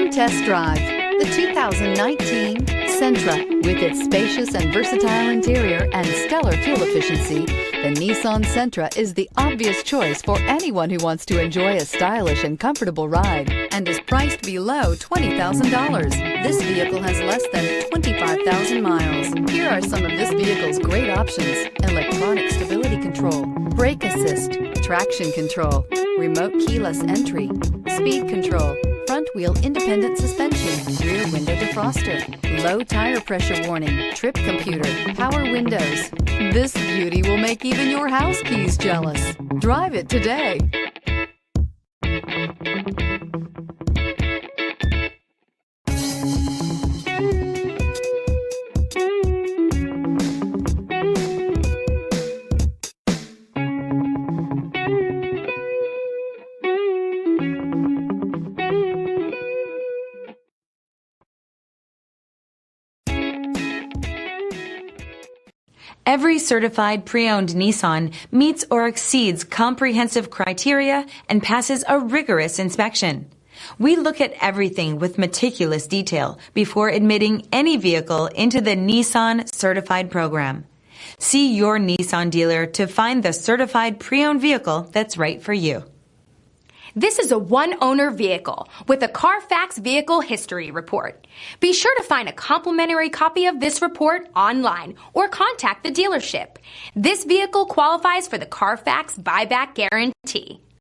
Come test drive the 2019 Sentra. With its spacious and versatile interior and stellar fuel efficiency, the Nissan Sentra is the obvious choice for anyone who wants to enjoy a stylish and comfortable ride and is priced below $20,000. This vehicle has less than 25,000 miles. Here are some of this vehicle's great options: electronic stability control, brake assist, traction control, remote keyless entry, speed control, front wheel independent suspension, rear window defroster, low tire pressure warning, trip computer, power windows. This beauty will make even your house keys jealous. Drive it today. Every certified pre-owned Nissan meets or exceeds comprehensive criteria and passes a rigorous inspection. We look at everything with meticulous detail before admitting any vehicle into the Nissan Certified Program. See your Nissan dealer to find the certified pre-owned vehicle that's right for you. This is a one-owner vehicle with a Carfax Vehicle History Report. Be sure to find a complimentary copy of this report online or contact the dealership. This vehicle qualifies for the Carfax Buyback Guarantee.